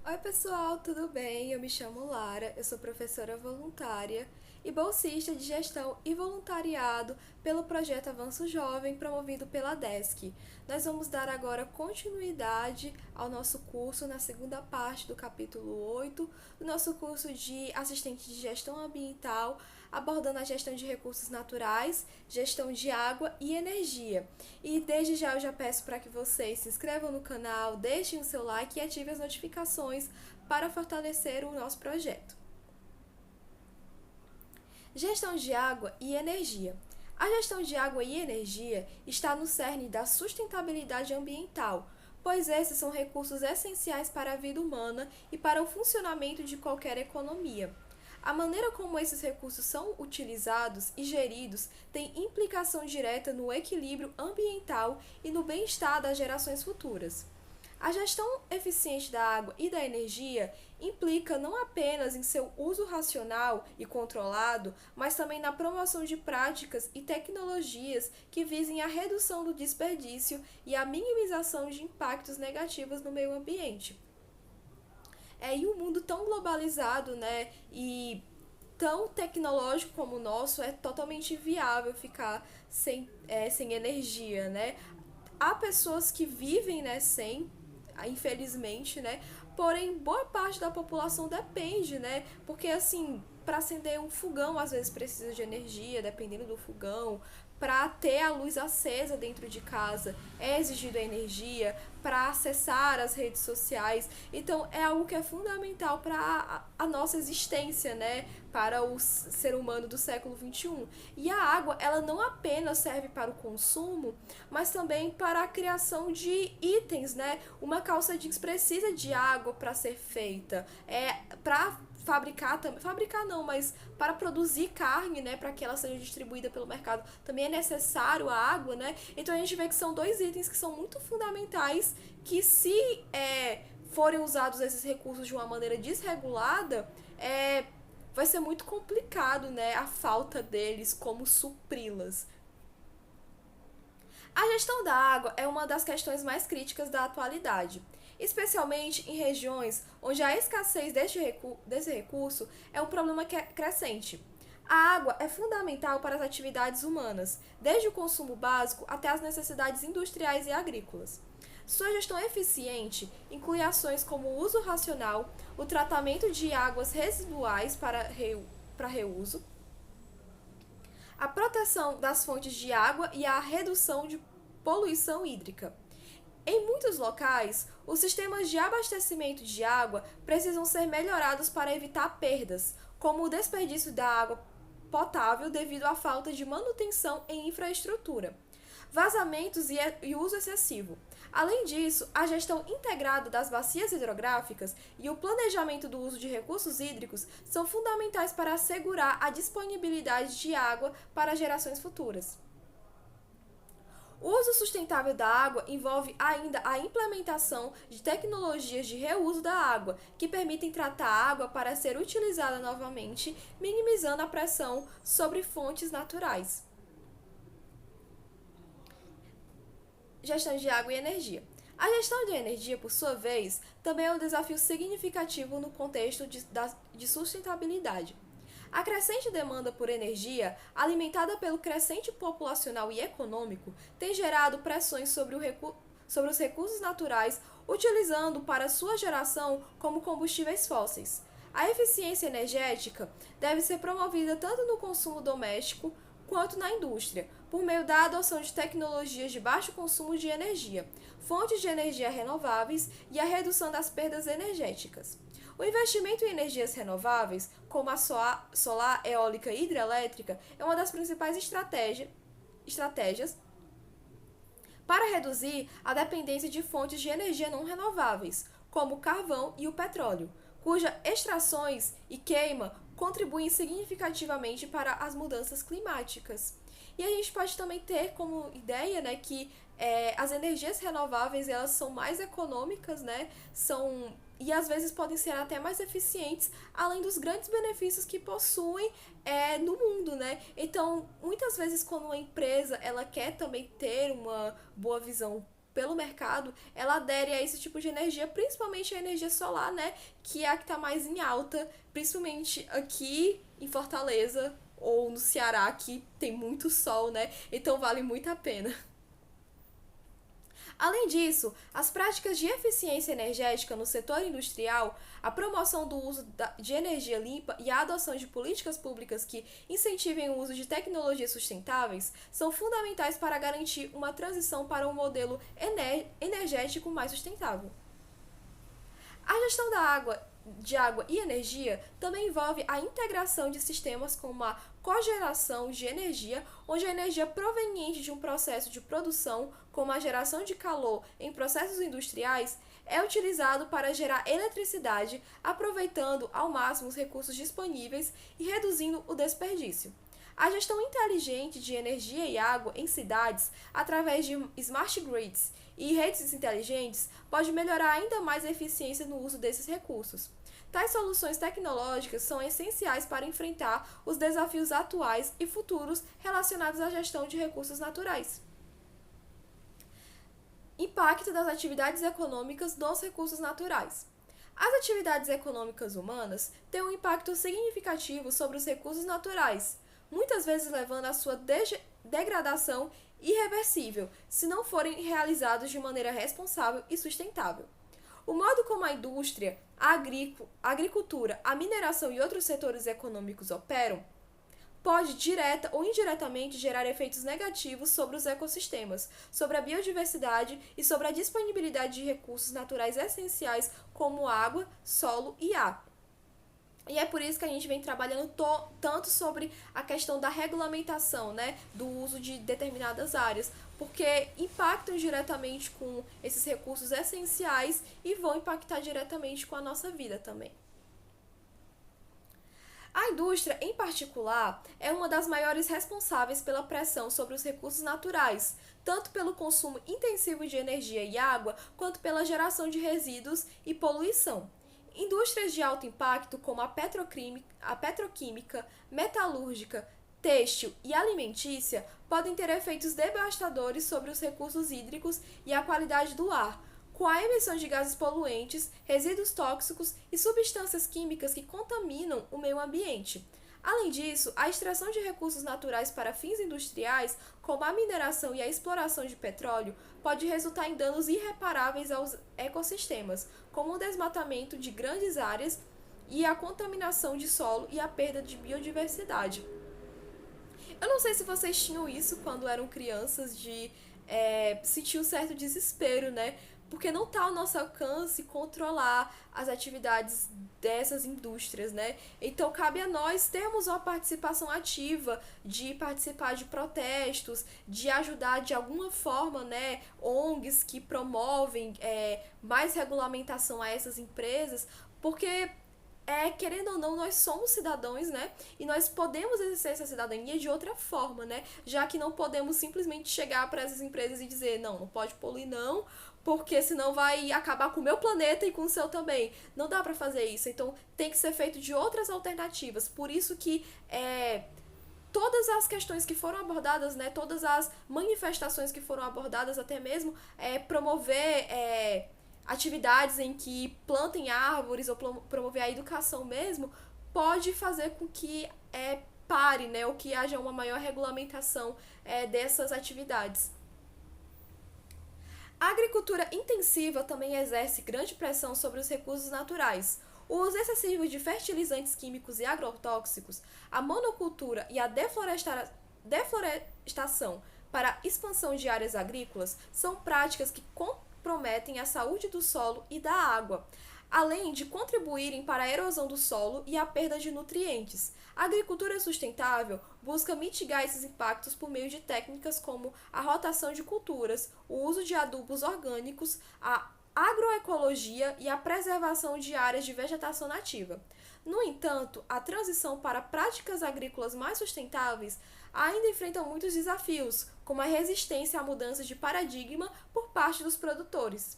Oi, pessoal, tudo bem? Eu me chamo Lara, eu sou professora voluntária e bolsista de gestão e voluntariado pelo projeto Avanço Jovem, promovido pela DESC. Nós vamos dar agora continuidade ao nosso curso na segunda parte do capítulo 8 do nosso curso de assistente de gestão ambiental, abordando a gestão de recursos naturais, gestão de água e energia. E desde já eu já peço para que vocês se inscrevam no canal, deixem o seu like e ativem as notificações para fortalecer o nosso projeto. Gestão de água e energia. A gestão de água e energia está no cerne da sustentabilidade ambiental, pois esses são recursos essenciais para a vida humana e para o funcionamento de qualquer economia. A maneira como esses recursos são utilizados e geridos tem implicação direta no equilíbrio ambiental e no bem-estar das gerações futuras. A gestão eficiente da água e da energia implica não apenas em seu uso racional e controlado, mas também na promoção de práticas e tecnologias que visem a redução do desperdício e a minimização de impactos negativos no meio ambiente. E um mundo tão globalizado, né, e tão tecnológico como o nosso, é totalmente viável ficar sem energia, né? Há pessoas que vivem, né, sem, infelizmente, né? Porém, boa parte da população depende, né? Porque, assim, para acender um fogão, às vezes precisa de energia, dependendo do fogão. Para ter a luz acesa dentro de casa é exigido energia, para acessar as redes sociais. Então, é algo que é fundamental para a nossa existência, né? Para o ser humano do século XXI. E a água, ela não apenas serve para o consumo, mas também para a criação de itens, né? Uma calça jeans precisa de água para ser feita. Para fabricar não, mas para produzir carne, né, para que ela seja distribuída pelo mercado, também é necessário a água, né? Então a gente vê que são dois itens que são muito fundamentais, que se forem usados esses recursos de uma maneira desregulada, vai ser muito complicado, né, a falta deles, como supri-las. A gestão da água é uma das questões mais críticas da atualidade, especialmente em regiões onde a escassez desse recurso é um problema crescente. A água é fundamental para as atividades humanas, desde o consumo básico até as necessidades industriais e agrícolas. Sua gestão eficiente inclui ações como o uso racional, o tratamento de águas residuais para reuso, a proteção das fontes de água e a redução de poluição hídrica. Em muitos locais, os sistemas de abastecimento de água precisam ser melhorados para evitar perdas, como o desperdício da água potável devido à falta de manutenção em infraestrutura, vazamentos e uso excessivo. Além disso, a gestão integrada das bacias hidrográficas e o planejamento do uso de recursos hídricos são fundamentais para assegurar a disponibilidade de água para gerações futuras. O uso sustentável da água envolve ainda a implementação de tecnologias de reuso da água, que permitem tratar a água para ser utilizada novamente, minimizando a pressão sobre fontes naturais. Gestão de água e energia. A gestão de energia, por sua vez, também é um desafio significativo no contexto de sustentabilidade. A crescente demanda por energia, alimentada pelo crescente populacional e econômico, tem gerado pressões sobre os recursos naturais, utilizando para sua geração como combustíveis fósseis. A eficiência energética deve ser promovida tanto no consumo doméstico quanto na indústria, por meio da adoção de tecnologias de baixo consumo de energia, fontes de energia renováveis e a redução das perdas energéticas. O investimento em energias renováveis, como a solar, eólica e hidrelétrica, é uma das principais estratégias para reduzir a dependência de fontes de energia não renováveis, como o carvão e o petróleo, cujas extrações e queima contribuem significativamente para as mudanças climáticas. E a gente pode também ter como ideia, né, que as energias renováveis elas são mais econômicas, né, e às vezes podem ser até mais eficientes, além dos grandes benefícios que possuem no mundo, né? Então, muitas vezes quando uma empresa ela quer também ter uma boa visão pelo mercado, ela adere a esse tipo de energia, principalmente a energia solar, né? Que é a que está mais em alta, principalmente aqui em Fortaleza ou no Ceará, que tem muito sol, né? Então vale muito a pena. Além disso, as práticas de eficiência energética no setor industrial, a promoção do uso de energia limpa e a adoção de políticas públicas que incentivem o uso de tecnologias sustentáveis são fundamentais para garantir uma transição para um modelo energético mais sustentável. A gestão de água e energia também envolve a integração de sistemas como a cogeração de energia, onde a energia proveniente de um processo de produção, como a geração de calor em processos industriais, é utilizado para gerar eletricidade, aproveitando ao máximo os recursos disponíveis e reduzindo o desperdício. A gestão inteligente de energia e água em cidades, através de smart grids e redes inteligentes, pode melhorar ainda mais a eficiência no uso desses recursos. Tais soluções tecnológicas são essenciais para enfrentar os desafios atuais e futuros relacionados à gestão de recursos naturais. Impacto das atividades econômicas nos recursos naturais. As atividades econômicas humanas têm um impacto significativo sobre os recursos naturais, muitas vezes levando à sua degradação irreversível, se não forem realizados de maneira responsável e sustentável. O modo como a indústria, a agricultura, a mineração e outros setores econômicos operam pode, direta ou indiretamente, gerar efeitos negativos sobre os ecossistemas, sobre a biodiversidade e sobre a disponibilidade de recursos naturais essenciais como água, solo e ar. E é por isso que a gente vem trabalhando tanto sobre a questão da regulamentação, né, do uso de determinadas áreas, porque impactam diretamente com esses recursos essenciais e vão impactar diretamente com a nossa vida também. A indústria, em particular, é uma das maiores responsáveis pela pressão sobre os recursos naturais, tanto pelo consumo intensivo de energia e água, quanto pela geração de resíduos e poluição. Indústrias de alto impacto, como a petroquímica, metalúrgica, têxtil e alimentícia, podem ter efeitos devastadores sobre os recursos hídricos e a qualidade do ar, com a emissão de gases poluentes, resíduos tóxicos e substâncias químicas que contaminam o meio ambiente. Além disso, a extração de recursos naturais para fins industriais, como a mineração e a exploração de petróleo, pode resultar em danos irreparáveis aos ecossistemas, como o desmatamento de grandes áreas e a contaminação de solo e a perda de biodiversidade. Eu não sei se vocês tinham isso quando eram crianças, de sentir um certo desespero, né? Porque não está ao nosso alcance controlar as atividades dessas indústrias, né? Então, cabe a nós termos uma participação ativa, de participar de protestos, de ajudar de alguma forma, né, ONGs que promovem mais regulamentação a essas empresas, porque querendo ou não, nós somos cidadãos, né? E nós podemos exercer essa cidadania de outra forma, né? Já que não podemos simplesmente chegar para essas empresas e dizer, não, não pode poluir não, porque senão vai acabar com o meu planeta e com o seu também. Não dá para fazer isso. Então, tem que ser feito de outras alternativas. Por isso que todas as questões que foram abordadas, né? Todas as manifestações que foram abordadas, até mesmo promover atividades em que plantem árvores ou promover a educação mesmo, pode fazer com que pare, né, ou que haja uma maior regulamentação dessas atividades. A agricultura intensiva também exerce grande pressão sobre os recursos naturais. O uso excessivo de fertilizantes químicos e agrotóxicos, a monocultura e a deflorestação para a expansão de áreas agrícolas são práticas que comprometem a saúde do solo e da água, além de contribuírem para a erosão do solo e a perda de nutrientes. A agricultura sustentável busca mitigar esses impactos por meio de técnicas como a rotação de culturas, o uso de adubos orgânicos, a agroecologia e a preservação de áreas de vegetação nativa. No entanto, a transição para práticas agrícolas mais sustentáveis ainda enfrenta muitos desafios, como a resistência à mudança de paradigma por parte dos produtores.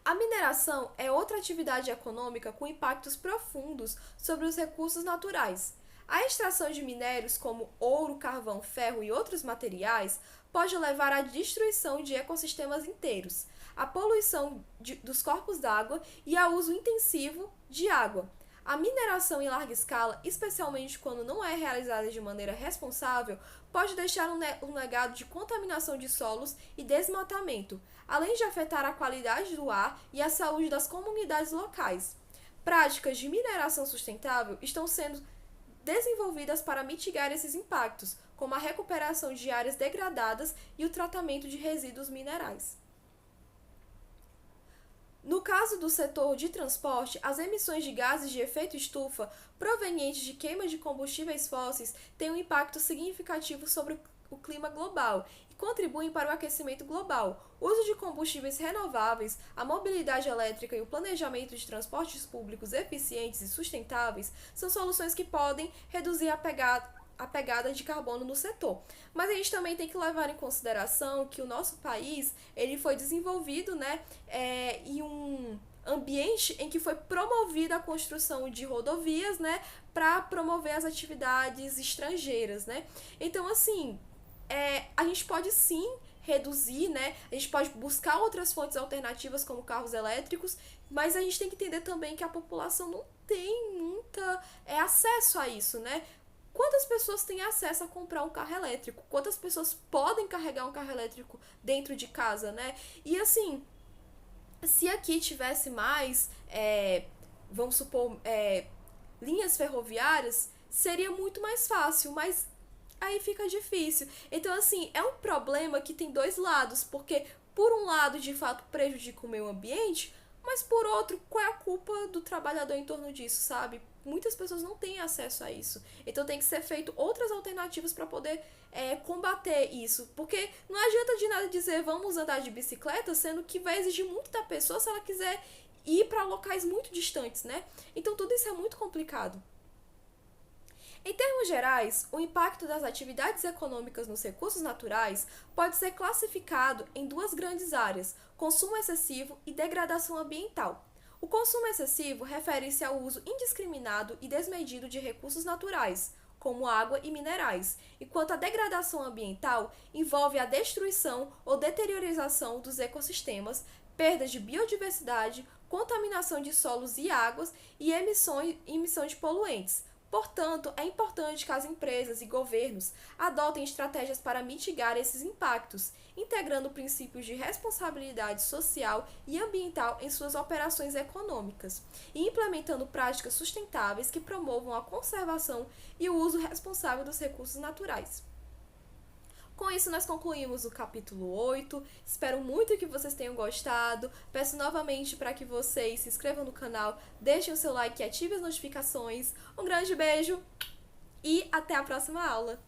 A mineração é outra atividade econômica com impactos profundos sobre os recursos naturais. A extração de minérios como ouro, carvão, ferro e outros materiais pode levar à destruição de ecossistemas inteiros, à poluição dos corpos d'água e ao uso intensivo de água. A mineração em larga escala, especialmente quando não é realizada de maneira responsável, pode deixar um legado de contaminação de solos e desmatamento, além de afetar a qualidade do ar e a saúde das comunidades locais. Práticas de mineração sustentável estão sendo desenvolvidas para mitigar esses impactos, como a recuperação de áreas degradadas e o tratamento de resíduos minerais. No caso do setor de transporte, as emissões de gases de efeito estufa provenientes de queima de combustíveis fósseis têm um impacto significativo sobre o clima global e contribuem para o aquecimento global. O uso de combustíveis renováveis, a mobilidade elétrica e o planejamento de transportes públicos eficientes e sustentáveis são soluções que podem reduzir a pegada de carbono no setor. Mas a gente também tem que levar em consideração que o nosso país ele foi desenvolvido em um ambiente em que foi promovida a construção de rodovias para promover as atividades estrangeiras. Então, assim, a gente pode sim reduzir, a gente pode buscar outras fontes alternativas como carros elétricos, mas a gente tem que entender também que a população não tem muita acesso a isso, Quantas pessoas têm acesso a comprar um carro elétrico? Quantas pessoas podem carregar um carro elétrico dentro de casa, E assim, se aqui tivesse mais, vamos supor, linhas ferroviárias, seria muito mais fácil, mas aí fica difícil. Então, assim, é um problema que tem dois lados, porque por um lado, de fato, prejudica o meio ambiente, mas por outro, qual é a culpa do trabalhador em torno disso, sabe? Muitas pessoas não têm acesso a isso. Então tem que ser feito outras alternativas para poder combater isso. Porque não adianta de nada dizer vamos andar de bicicleta, sendo que vai exigir muito da pessoa se ela quiser ir para locais muito distantes, Então tudo isso é muito complicado. Em termos gerais, o impacto das atividades econômicas nos recursos naturais pode ser classificado em duas grandes áreas: consumo excessivo e degradação ambiental. O consumo excessivo refere-se ao uso indiscriminado e desmedido de recursos naturais, como água e minerais, enquanto a degradação ambiental envolve a destruição ou deteriorização dos ecossistemas, perda de biodiversidade, contaminação de solos e águas e emissão de poluentes. Portanto, é importante que as empresas e governos adotem estratégias para mitigar esses impactos, integrando princípios de responsabilidade social e ambiental em suas operações econômicas e implementando práticas sustentáveis que promovam a conservação e o uso responsável dos recursos naturais. Com isso, nós concluímos o capítulo 8. Espero muito que vocês tenham gostado. Peço novamente para que vocês se inscrevam no canal, deixem o seu like e ativem as notificações. Um grande beijo e até a próxima aula!